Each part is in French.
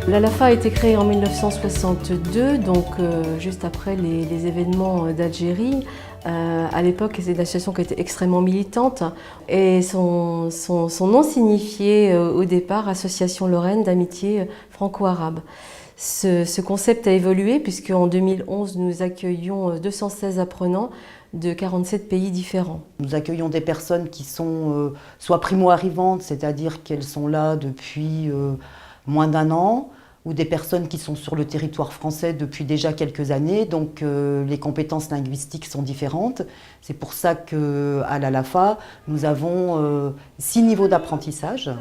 L'ALAFA a été créée en 1962, donc juste après les événements d'Algérie. À l'époque, c'est une association qui était extrêmement militante et son nom signifiait au départ Association Lorraine d'amitié franco-arabe. Ce concept a évolué puisqu'en 2011, nous accueillons 216 apprenants de 47 pays différents. Nous accueillons des personnes qui sont soit primo-arrivantes, c'est-à-dire qu'elles sont là depuis moins d'1 an, ou des personnes qui sont sur le territoire français depuis déjà quelques années, donc les compétences linguistiques sont différentes. C'est pour ça qu'à l'ALAFA, nous avons 6 niveaux d'apprentissage,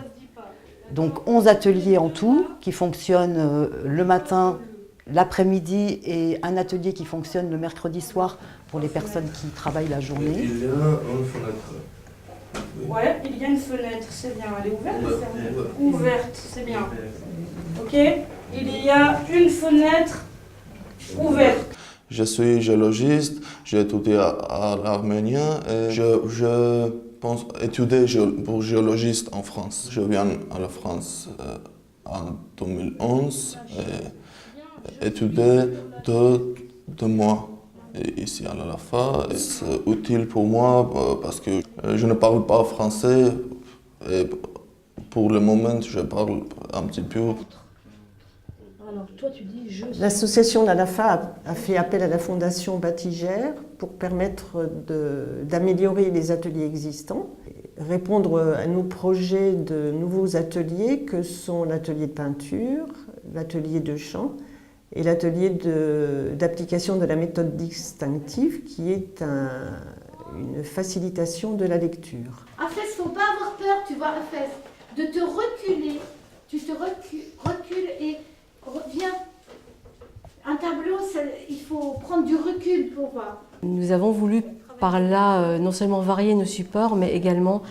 donc 11 ateliers en tout qui fonctionnent le matin, l'après-midi et un atelier qui fonctionne le mercredi soir pour les personnes qui travaillent la journée. Il y a une fenêtre. Ouais, il y a une fenêtre, c'est bien. Elle est ouverte ou fermée? Ouverte, c'est bien. Ok, il y a une fenêtre ouverte. Je suis géologiste, j'ai étudié à l'arménien et je pense étudier pour géologiste en France. Je viens à la France en 2011 et étudier 2 mois ici à l'ALAFA. C'est utile pour moi parce que je ne parle pas français et pour le moment je parle un petit peu. Alors, toi, tu dis je. L'association l'ALAFA a fait appel à la Fondation Batigère pour permettre d'améliorer les ateliers existants, répondre à nos projets de nouveaux ateliers que sont l'atelier de peinture, l'atelier de chant et l'atelier d'application de la méthode distinctive qui est une facilitation de la lecture. Afès, il ne faut pas avoir peur, tu vois, Afès, de te reculer. Tu te recules et reviens. Un tableau, il faut prendre du recul pour voir. Nous avons voulu par là non seulement varier nos supports, mais également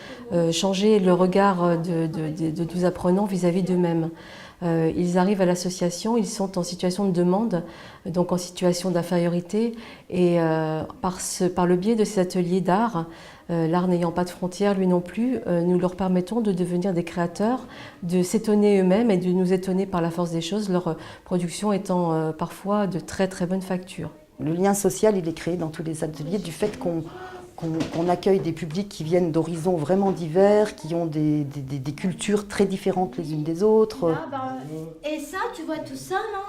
changer le regard de nos apprenants vis-à-vis d'eux-mêmes. Ils arrivent à l'association, ils sont en situation de demande, donc en situation d'infériorité, et par le biais de ces ateliers d'art, l'art n'ayant pas de frontières, lui non plus, nous leur permettons de devenir des créateurs, de s'étonner eux-mêmes et de nous étonner par la force des choses, leur production étant parfois de très très bonne facture. Le lien social, il est créé dans tous les ateliers du fait qu'on accueille des publics qui viennent d'horizons vraiment divers, qui ont des cultures très différentes les unes des autres. Et ça, tu vois tout ça, non?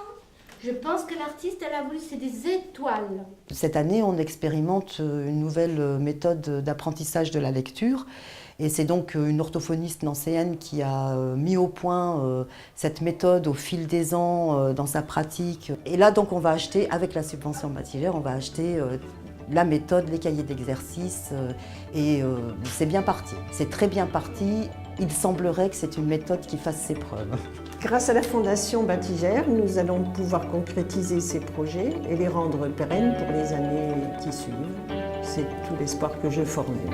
Je pense que l'artiste, elle a voulu, c'est des étoiles. Cette année, on expérimente une nouvelle méthode d'apprentissage de la lecture. Et c'est donc une orthophoniste nancéenne qui a mis au point cette méthode au fil des ans dans sa pratique. Et là, donc, on va acheter, avec la subvention Batigère, on va acheter la méthode, les cahiers d'exercice. Et c'est bien parti. C'est très bien parti. Il semblerait que c'est une méthode qui fasse ses preuves. Grâce à la Fondation Batigère, nous allons pouvoir concrétiser ces projets et les rendre pérennes pour les années qui suivent. C'est tout l'espoir que je formule.